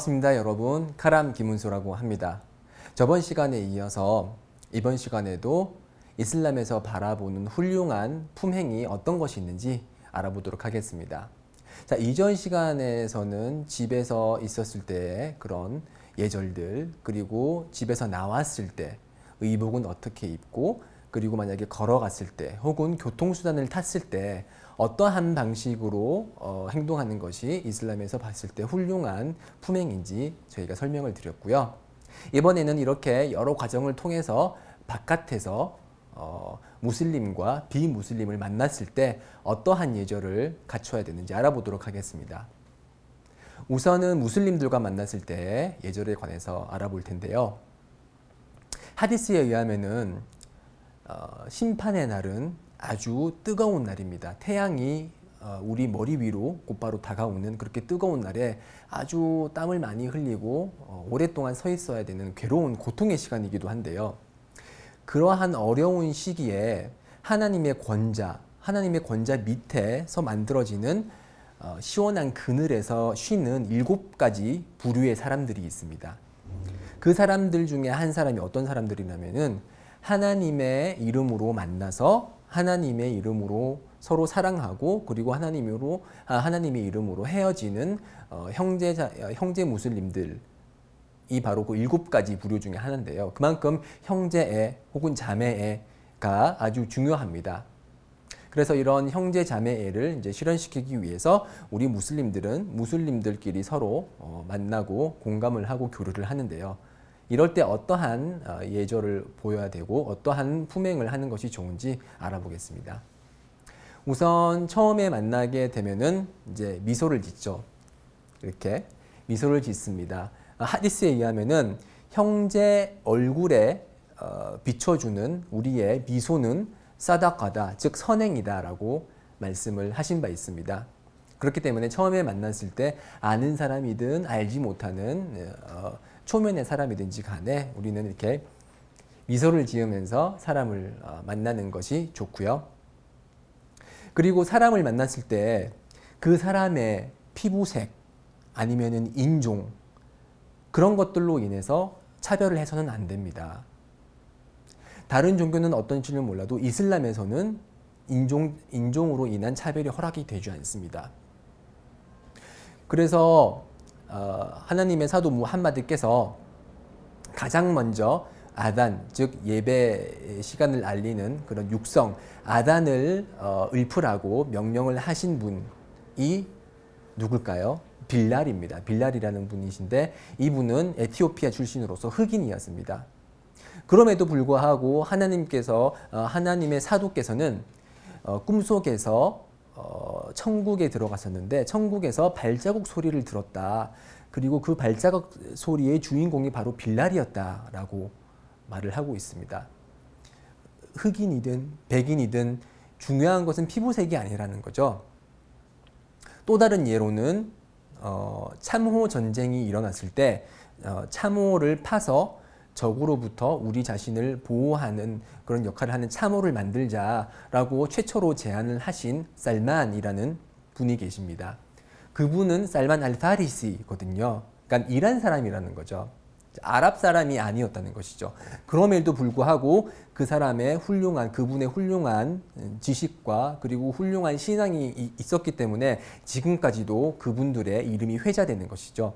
반갑습니다, 여러분. 카람 김은수라고 합니다. 저번 시간에 이어서 이번 시간에도 이슬람에서 바라보는 훌륭한 품행이 어떤 것이 있는지 알아보도록 하겠습니다. 자, 이전 시간에서는 집에서 있었을 때의 그런 예절들, 그리고 집에서 나왔을 때 의복은 어떻게 입고, 그리고 만약에 걸어갔을 때 혹은 교통수단을 탔을 때 어떠한 방식으로 행동하는 것이 이슬람에서 봤을 때 훌륭한 품행인지 저희가 설명을 드렸고요. 이번에는 이렇게 여러 과정을 통해서 바깥에서 무슬림과 비무슬림을 만났을 때 어떠한 예절을 갖춰야 되는지 알아보도록 하겠습니다. 우선은 무슬림들과 만났을 때 예절에 관해서 알아볼 텐데요. 하디스에 의하면은 심판의 날은 아주 뜨거운 날입니다. 태양이 우리 머리 위로 곧바로 다가오는 그렇게 뜨거운 날에 아주 땀을 많이 흘리고 오랫동안 서 있어야 되는 괴로운 고통의 시간이기도 한데요. 그러한 어려운 시기에 하나님의 권자 밑에서 만들어지는 시원한 그늘에서 쉬는 7가지 부류의 사람들이 있습니다. 그 사람들 중에 한 사람이 어떤 사람들이냐면은 하나님의 이름으로 만나서 하나님의 이름으로 서로 사랑하고, 그리고 하나님의 이름으로 헤어지는 형제 무슬림들이 바로 그 7가지 부류 중에 하나인데요. 그만큼 형제애 혹은 자매애가 아주 중요합니다. 그래서 이런 형제 자매애를 이제 실현시키기 위해서 우리 무슬림들끼리 서로 만나고 공감을 하고 교류를 하는데요. 이럴 때 어떠한 예절을 보여야 되고 어떠한 품행을 하는 것이 좋은지 알아보겠습니다. 우선 처음에 만나게 되면은 이제 미소를 짓죠. 이렇게 미소를 짓습니다. 하디스에 의하면은 형제 얼굴에 비춰주는 우리의 미소는 사다카다, 즉 선행이다라고 말씀을 하신 바 있습니다. 그렇기 때문에 처음에 만났을 때 아는 사람이든 알지 못하는 초면의 사람이든지 간에 우리는 이렇게 미소를 지으면서 사람을 만나는 것이 좋고요. 그리고 사람을 만났을 때 그 사람의 피부색 아니면은 인종, 그런 것들로 인해서 차별을 해서는 안 됩니다. 다른 종교는 어떤지는 몰라도 이슬람에서는 인종으로 인한 차별이 허락이 되지 않습니다. 그래서 하나님의 사도 무함마드께서 가장 먼저 아단, 즉 예배 시간을 알리는 그런 육성 아단을 읊으라고 명령을 하신 분이 누굴까요? 빌랄입니다. 빌랄이라는 분이신데 이분은 에티오피아 출신으로서 흑인이었습니다. 그럼에도 불구하고 하나님의 사도께서는 꿈속에서 천국에 들어갔었는데 천국에서 발자국 소리를 들었다. 그리고 그 발자국 소리의 주인공이 바로 빌랄이었다라고 말을 하고 있습니다. 흑인이든 백인이든 중요한 것은 피부색이 아니라는 거죠. 또 다른 예로는 참호 전쟁이 일어났을 때 참호를 파서 적으로부터 우리 자신을 보호하는 그런 역할을 하는 참호를 만들자라고 최초로 제안을 하신 살만이라는 분이 계십니다. 그분은 살만 알파리시거든요. 그러니까 이란 사람이라는 거죠. 아랍 사람이 아니었다는 것이죠. 그럼에도 불구하고 그분의 훌륭한 지식과 그리고 훌륭한 신앙이 있었기 때문에 지금까지도 그분들의 이름이 회자되는 것이죠.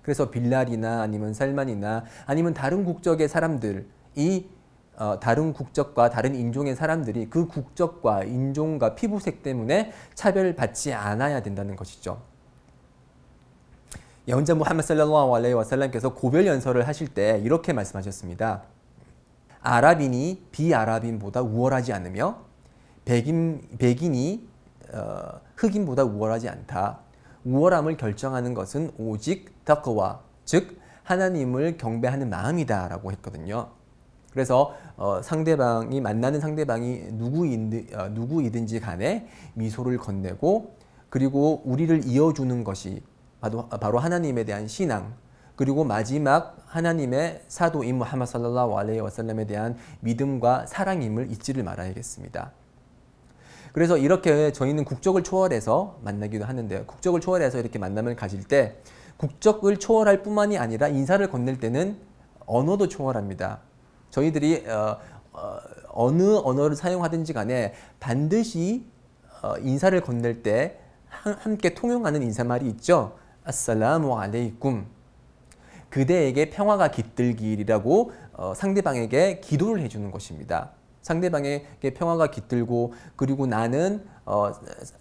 그래서 빌랄이나 아니면 살만이나 아니면 다른 국적의 사람들이 다른 국적과 다른 인종의 사람들이 그 국적과 인종과 피부색 때문에 차별받지 않아야 된다는 것이죠. 예언자 무함마드 살랄라후 알레이히 와살람께서 고별 연설을 하실 때 이렇게 말씀하셨습니다. 아랍인이 비아랍인보다 우월하지 않으며 백인이 흑인보다 우월하지 않다. 우월함을 결정하는 것은 오직 타크와, 즉 하나님을 경배하는 마음이다 라고 했거든요. 그래서 만나는 상대방이 누구이든지 간에 미소를 건네고, 그리고 우리를 이어주는 것이 바로 하나님에 대한 신앙, 그리고 마지막 하나님의 사도인 무함마드 살랄라후 알레이히 와살람에 대한 믿음과 사랑임을 잊지를 말아야겠습니다. 그래서 이렇게 저희는 국적을 초월해서 만나기도 하는데요. 국적을 초월해서 이렇게 만남을 가질 때 국적을 초월할 뿐만이 아니라 인사를 건넬 때는 언어도 초월합니다. 저희들이 어느 언어를 사용하든지 간에 반드시 인사를 건넬 때 함께 통용하는 인사말이 있죠. 아살라무 알레이쿰. 그대에게 평화가 깃들기라고 상대방에게 기도를 해주는 것입니다. 상대방에게 평화가 깃들고 그리고 나는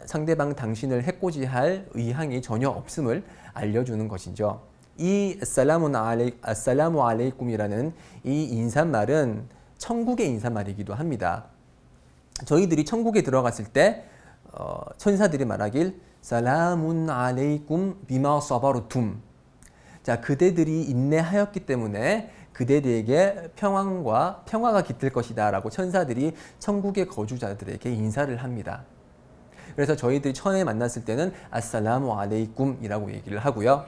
상대방 당신을 해코지할 의향이 전혀 없음을 알려주는 것이죠. 이 아살라무 알레이쿰이라는 이 인사말은 천국의 인사말이기도 합니다. 저희들이 천국에 들어갔을 때 천사들이 말하길 살라문 알레이쿰 비마 사바르툼. 자, 그대들이 인내하였기 때문에 그대들에게 평화가 깃들 것이다 라고 천사들이 천국의 거주자들에게 인사를 합니다. 그래서 저희들이 처음에 만났을 때는 아살라무 알레이쿰 이라고 얘기를 하고요.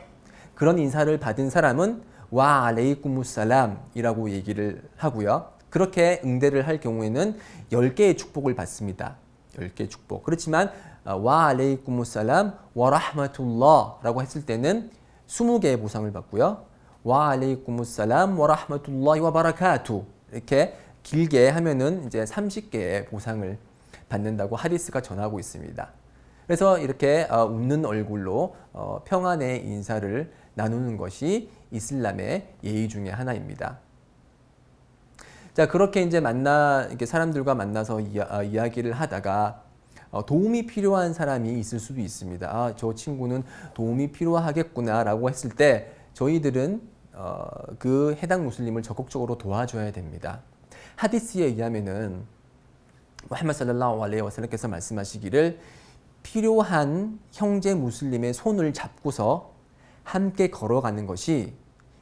그런 인사를 받은 사람은 와 알레이쿰무살람 이라고 얘기를 하고요. 그렇게 응대를 할 경우에는 10개의 축복을 받습니다. 10개의 축복. 그렇지만 와 알레이쿰무살람 와 라흐마툴라 라고 했을 때는 20개의 보상을 받고요. 와 알레이쿰무살람 와 라흐마툴라히 와 바라카투 이렇게 길게 하면은 이제 30개의 보상을 받는다고 하디스가 전하고 있습니다. 그래서 이렇게 웃는 얼굴로 평안의 인사를 나누는 것이 이슬람의 예의 중에 하나입니다. 자, 그렇게 이제 이렇게 사람들과 만나서 이야기를 하다가 도움이 필요한 사람이 있을 수도 있습니다. 아, 저 친구는 도움이 필요하겠구나 라고 했을 때 저희들은 그 해당 무슬림을 적극적으로 도와줘야 됩니다. 하디스에 의하면은 무함마드 살랄라후 알레이히 와살람께서 말씀하시기를 필요한 형제 무슬림의 손을 잡고서 함께 걸어가는 것이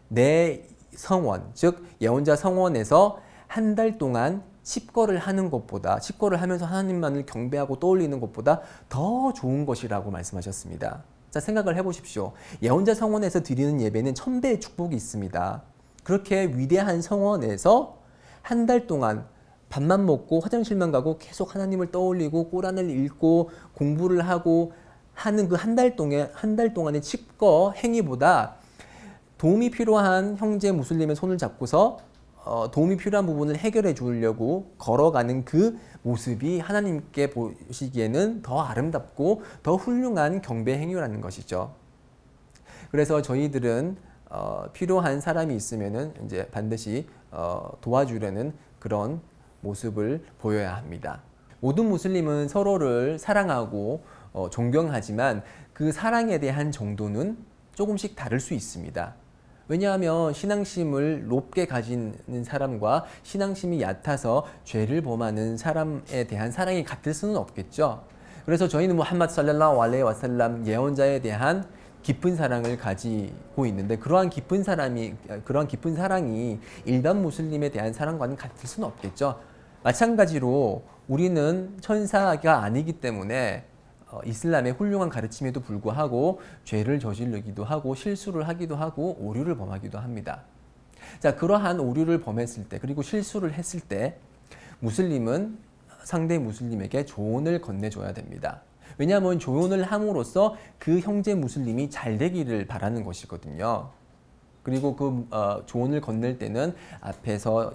내 성원, 즉 예언자 성원에서 한 달 동안 칩거를 하는 것보다, 칩거를 하면서 하나님만을 경배하고 떠올리는 것보다 더 좋은 것이라고 말씀하셨습니다. 자, 생각을 해보십시오. 예언자 성원에서 드리는 예배는 1000배의 축복이 있습니다. 그렇게 위대한 성원에서 한 달 동안 밥만 먹고 화장실만 가고 계속 하나님을 떠올리고 꾸란을 읽고 공부를 하고 하는 그 한 달 동안의 칩거 행위보다 도움이 필요한 형제 무슬림의 손을 잡고서 도움이 필요한 부분을 해결해 주려고 걸어가는 그 모습이 하나님께 보시기에는 더 아름답고 더 훌륭한 경배 행위라는 것이죠. 그래서 저희들은 필요한 사람이 있으면은 이제 반드시 도와주려는 그런 모습을 보여야 합니다. 모든 무슬림은 서로를 사랑하고 존경하지만 그 사랑에 대한 정도는 조금씩 다를 수 있습니다. 왜냐하면 신앙심을 높게 가지는 사람과 신앙심이 얕아서 죄를 범하는 사람에 대한 사랑이 같을 수는 없겠죠. 그래서 저희는 무함마드 살랄라후 알레이히 와살람 예언자에 대한 깊은 사랑을 가지고 있는데 그러한 깊은 사랑이 일반 무슬림에 대한 사랑과는 같을 수는 없겠죠. 마찬가지로 우리는 천사가 아니기 때문에 이슬람의 훌륭한 가르침에도 불구하고 죄를 저지르기도 하고 실수를 하기도 하고 오류를 범하기도 합니다. 자, 그러한 오류를 범했을 때 그리고 실수를 했을 때 무슬림은 상대 무슬림에게 조언을 건네줘야 됩니다. 왜냐하면 조언을 함으로써 그 형제 무슬림이 잘 되기를 바라는 것이거든요. 그리고 그 조언을 건넬 때는 앞에서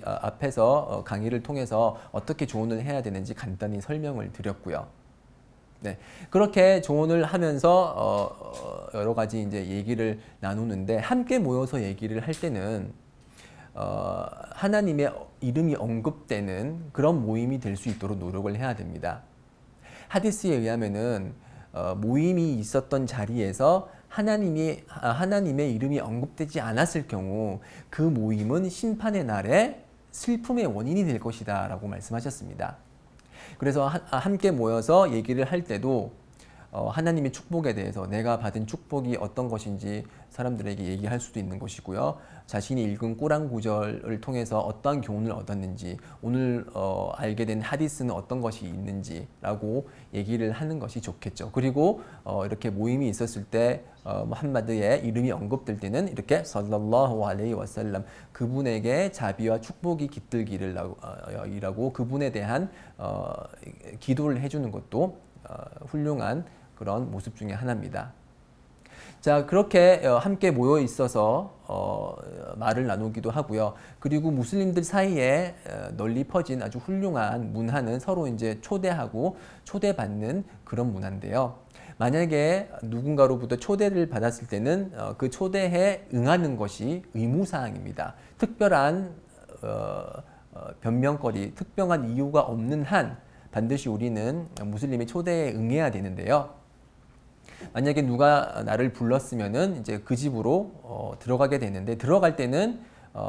앞에서 강의를 통해서 어떻게 조언을 해야 되는지 간단히 설명을 드렸고요. 네, 그렇게 조언을 하면서 여러 가지 이제 얘기를 나누는데 함께 모여서 얘기를 할 때는 하나님의 이름이 언급되는 그런 모임이 될 수 있도록 노력을 해야 됩니다. 하디스에 의하면은 모임이 있었던 자리에서 하나님의 이름이 언급되지 않았을 경우 그 모임은 심판의 날에 슬픔의 원인이 될 것이다 라고 말씀하셨습니다. 그래서 함께 모여서 얘기를 할 때도 하나님의 축복에 대해서 내가 받은 축복이 어떤 것인지 사람들에게 얘기할 수도 있는 것이고요. 자신이 읽은 꾸란 구절을 통해서 어떠한 교훈을 얻었는지 오늘 알게 된 하디스는 어떤 것이 있는지라고 얘기를 하는 것이 좋겠죠. 그리고 이렇게 모임이 있었을 때 무함마드의 이름이 언급될 때는 이렇게 살랄라후 알레이히 와살람 그분에게 자비와 축복이 깃들기를 이라고 그분에 대한 기도를 해주는 것도 훌륭한 그런 모습 중에 하나입니다. 자, 그렇게 함께 모여 있어서 말을 나누기도 하고요. 그리고 무슬림들 사이에 널리 퍼진 아주 훌륭한 문화는 서로 이제 초대하고 초대받는 그런 문화인데요. 만약에 누군가로부터 초대를 받았을 때는 그 초대에 응하는 것이 의무사항입니다. 특별한 변명거리, 특별한 이유가 없는 한 반드시 우리는 무슬림의 초대에 응해야 되는데요. 만약에 누가 나를 불렀으면은 이제 그 집으로 들어가게 되는데, 들어갈 때는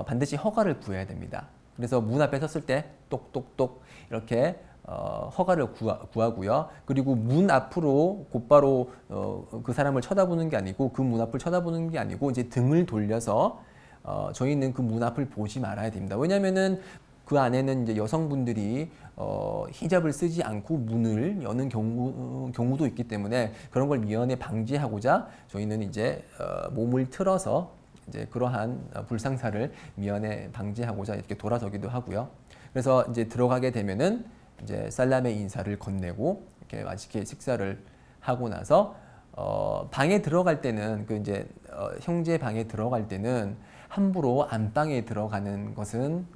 반드시 허가를 구해야 됩니다. 그래서 문 앞에 섰을 때 똑똑똑 이렇게 허가를 구하고요. 그리고 문 앞으로 곧바로 그 사람을 쳐다보는 게 아니고, 그 문 앞을 쳐다보는 게 아니고 이제 등을 돌려서 저희는 그 문 앞을 보지 말아야 됩니다. 왜냐하면은 그 안에는 이제 여성분들이 히잡을 쓰지 않고 문을 여는 경우도 있기 때문에 그런 걸 미연에 방지하고자 저희는 이제 몸을 틀어서 이제 그러한 불상사를 미연에 방지하고자 이렇게 돌아서기도 하고요. 그래서 이제 들어가게 되면은 이제 살람의 인사를 건네고 이렇게 맛있게 식사를 하고 나서 방에 들어갈 때는 그 이제 형제 방에 들어갈 때는 함부로 안방에 들어가는 것은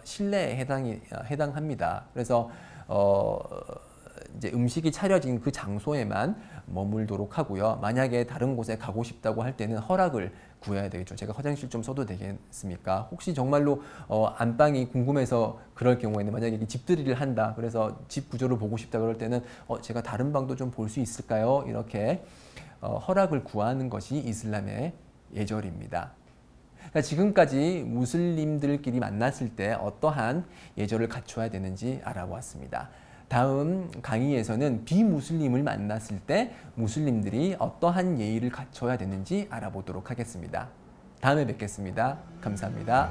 실내에 해당합니다. 그래서 이제 음식이 차려진 그 장소에만 머물도록 하고요. 만약에 다른 곳에 가고 싶다고 할 때는 허락을 구해야 되겠죠. 제가 화장실 좀 써도 되겠습니까? 혹시 정말로 안방이 궁금해서 그럴 경우에는, 만약에 집들이를 한다, 그래서 집 구조를 보고 싶다 그럴 때는 제가 다른 방도 좀 볼 수 있을까요? 이렇게 허락을 구하는 것이 이슬람의 예절입니다. 그러니까 지금까지 무슬림들끼리 만났을 때 어떠한 예절을 갖춰야 되는지 알아보았습니다. 다음 강의에서는 비무슬림을 만났을 때 무슬림들이 어떠한 예의를 갖춰야 되는지 알아보도록 하겠습니다. 다음에 뵙겠습니다. 감사합니다.